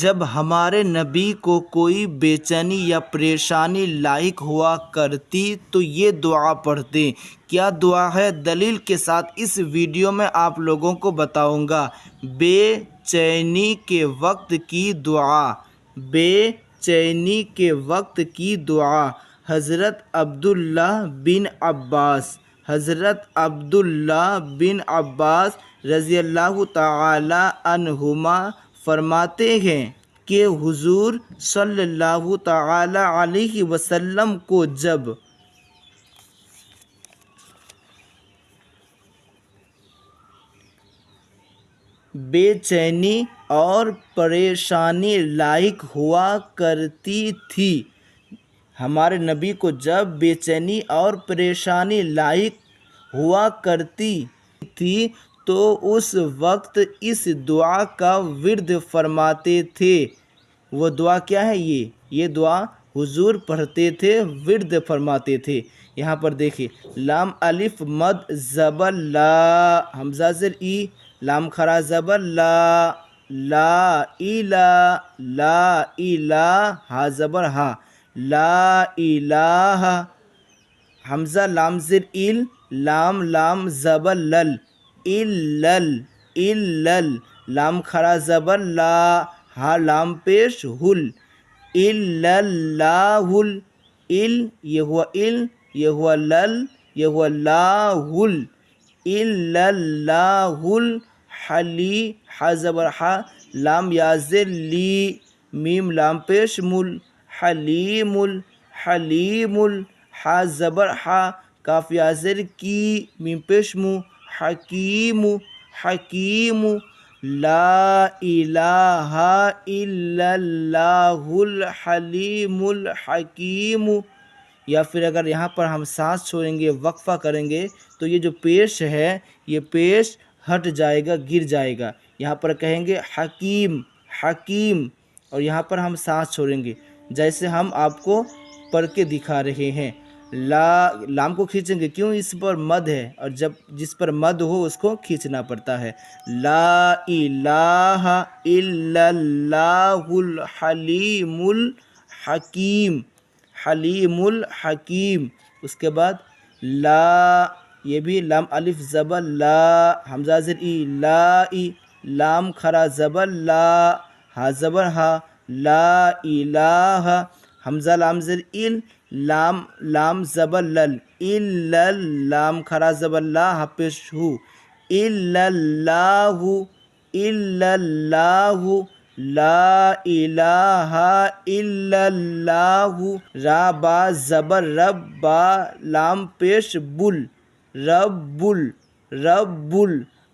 جب ہمارے نبی کو کوئی بے چینی یا پریشانی لاحق ہوا کرتی تو یہ دعا پڑھتے۔ کیا دعا ہے؟ دلیل کے ساتھ اس ویڈیو میں آپ لوگوں کو بتاؤں گا۔ بے چینی کے وقت کی دعا۔ بے چینی کے وقت کی دعا۔ حضرت عبداللہ بن عباس رضی اللہ تعالی عنہما فرماتے ہیں کہ حضور صلی اللہ تعالی علیہ وسلم کو جب بے چینی اور پریشانی لاحق ہوا کرتی تھی، ہمارے نبی کو جب بے چینی اور پریشانی لاحق ہوا کرتی تھی تو اس وقت اس دعا کا ورد فرماتے تھے۔ وہ دعا کیا ہے؟ یہ دعا حضور پڑھتے تھے، ورد فرماتے تھے۔ یہاں پر دیکھیں، لام الف مد زبر لا، حمزہ زیر ای، لام کھڑا زبر لا، لا الہ، لا الہ، ہا زبر ہا، لا الہ، حمزہ لام زیر ال، لام زبر لل، الل، لام کھڑا زبر لا، ہا لام پیش ہل، الا اللہ، یہ ہوا ال، یہ ہوا لل، یہ ہوا لا ہل، الا اللہ حلی، ہا زبر ہا، لام یا زیر لی، میم لام پیش مل، حلیم، ہا زبر ہا، کاف یا زیر کی، میم پیش مو، حکیم، لا الہ الا اللہ الحلیم الحکیم۔ یا پھر اگر یہاں پر ہم سانس چھوڑیں گے، وقفہ کریں گے تو یہ جو پیش ہے یہ پیش ہٹ جائے گا، گر جائے گا۔ یہاں پر کہیں گے حکیم، اور یہاں پر ہم سانس چھوڑیں گے جیسے ہم آپ کو پڑھ کے دکھا رہے ہیں۔ لام کو کھینچیں گے، کیوں؟ اس پر مد ہے، اور جس پر مد ہو اس کو کھینچنا پڑتا ہے۔ لا الہ الا اللہ الحلیم الحکیم، اس کے بعد لا، یہ بھی لام الف زبر لا، حمزہ زیر ای، لا ای، لام کھڑا زبر لا، ہا زبر ہا، لا الہ، حمزہ لام زیر ال، لام زبر لل، لام کھڑا زبر لا، ہا پیش ہو، الا اللہ، لا الہ الا اللہ، را با زبر رب، با لام پیش بل، رب،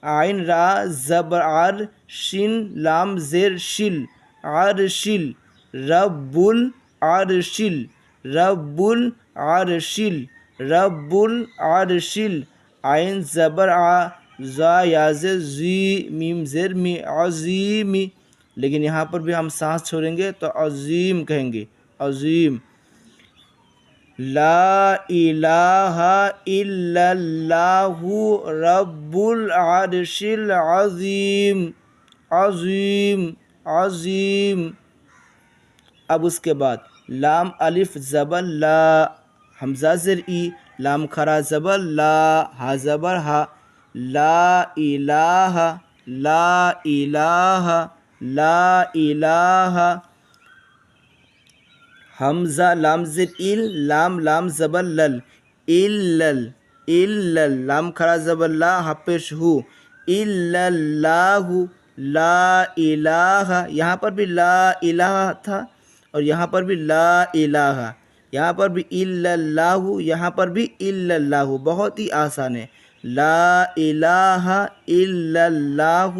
عین را زبر عر، شن لام زیر شل، عرشل، رب العرشل، عین زبر ع، زا یا زیر زی، میم زیر می، عظیم، لیکن یہاں پر بھی ہم سانس چھوڑیں گے تو عظیم کہیں گے، عظیم۔ لا الہ الا اللہ رب العرش العظیم، عظیم۔ اب اس کے بعد لام الف زبر لا، حمزہ زیر ای، لام کھڑا زبر لا، ہا زبر ہا، لا الہ، حمزہ لام زیر ال، لام زبر لل، لام کھڑا زبر لا، ہا پیش ہو، الا اللہ، لا الہ، یہاں پر بھی لا الہ تھا اور یہاں پر بھی لا الہ، یہاں پر بھی الا اللہ، یہاں پر بھی الا اللہ، بہت ہی آسان ہے۔ لا الہ الا اللہ،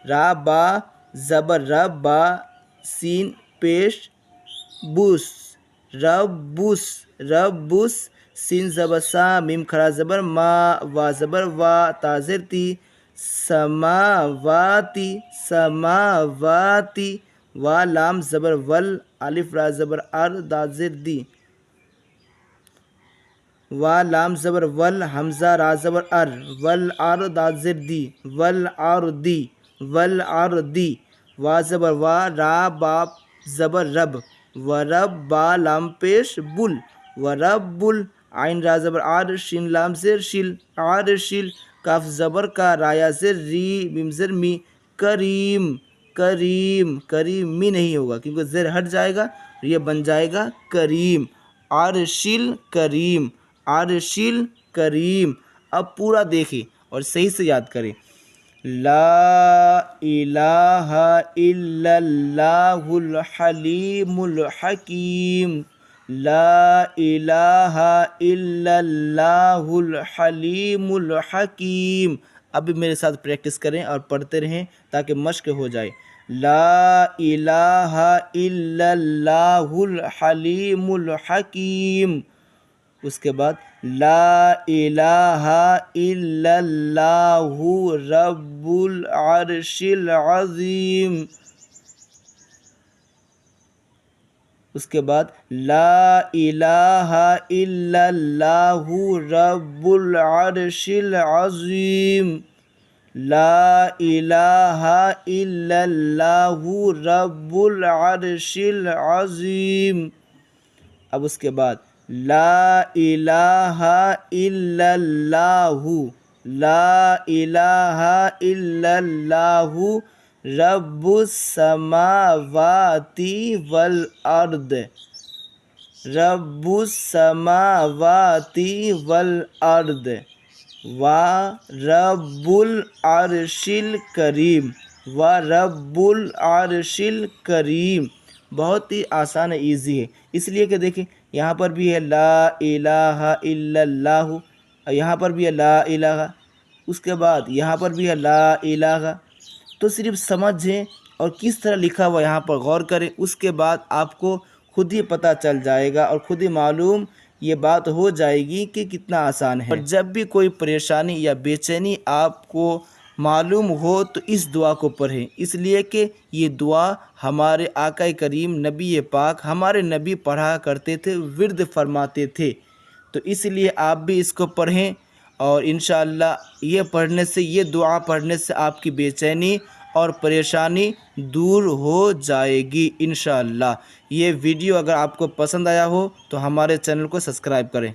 را با زبر رب، با سین پیش بوس، ربوس، سین زبر سا، میم کھڑا زبر ما، وا زبر وا، تا زیر تی، سماواتی، وا لام زبر ول، الف را زبر ار، دا زیر دی، وا لام زبر ول، حمزہ را زبر ار، ول ار، دا زیر دی، ول آر دی، وا زبر وا، را با زبر رب، ورب با لام پیش بل، ورب، عین را زبر عار، شین لام زیر شل، عارشل، کاف زبر کا، رایا زر ری، میم زر می، کریم، کریم، کریم می نہیں ہوگا کیونکہ زر ہٹ جائے گا، یہ بن جائے گا کریم، عرشل کریم، عرشل کریم۔ اب پورا دیکھیں اور صحیح سے یاد کریں۔ لا الہ الا اللہ الحلیم الحکیم، لا الہ الا اللہ الحلیم الحکیم۔ اب میرے ساتھ پریکٹس کریں اور پڑھتے رہیں تاکہ مشق ہو جائے۔ لا الہ الا اللہ الحلیم الحکیم۔ اس کے بعد لا الہ الا اللہ رب العرش العظیم۔ اس کے بعد لا الہ الا اللہ رب العرش العظیم، لا الہ الا اللہ رب العرش العظیم۔ اب اس کے بعد لا الہ الا اللہ، لا الہ الا اللہ رب السماوات والارض، رب السماوات والارض، ورب العرش الکریم، ورب العرش الکریم۔ بہت ہی آسان ہے، ایزی ہے، اس لیے کہ دیکھیں یہاں پر بھی ہے لا الہ الا اللہ، یہاں پر بھی ہے لا الہ، اس کے بعد یہاں پر بھی ہے لا الہ۔ تو صرف سمجھیں اور کس طرح لکھا ہوا یہاں پر غور کریں، اس کے بعد آپ کو خود ہی پتہ چل جائے گا اور خود ہی معلوم یہ بات ہو جائے گی کہ کتنا آسان ہے۔ اور جب بھی کوئی پریشانی یا بے چینی آپ کو معلوم ہو تو اس دعا کو پڑھیں، اس لیے کہ یہ دعا ہمارے آقا کریم نبی پاک ہمارے نبی پڑھا کرتے تھے، ورد فرماتے تھے، تو اس لیے آپ بھی اس کو پڑھیں اور انشاءاللہ یہ پڑھنے سے، یہ دعا پڑھنے سے آپ کی بے چینی اور پریشانی دور ہو جائے گی انشاءاللہ۔ یہ ویڈیو اگر آپ کو پسند آیا ہو تو ہمارے چینل کو سبسکرائب کریں۔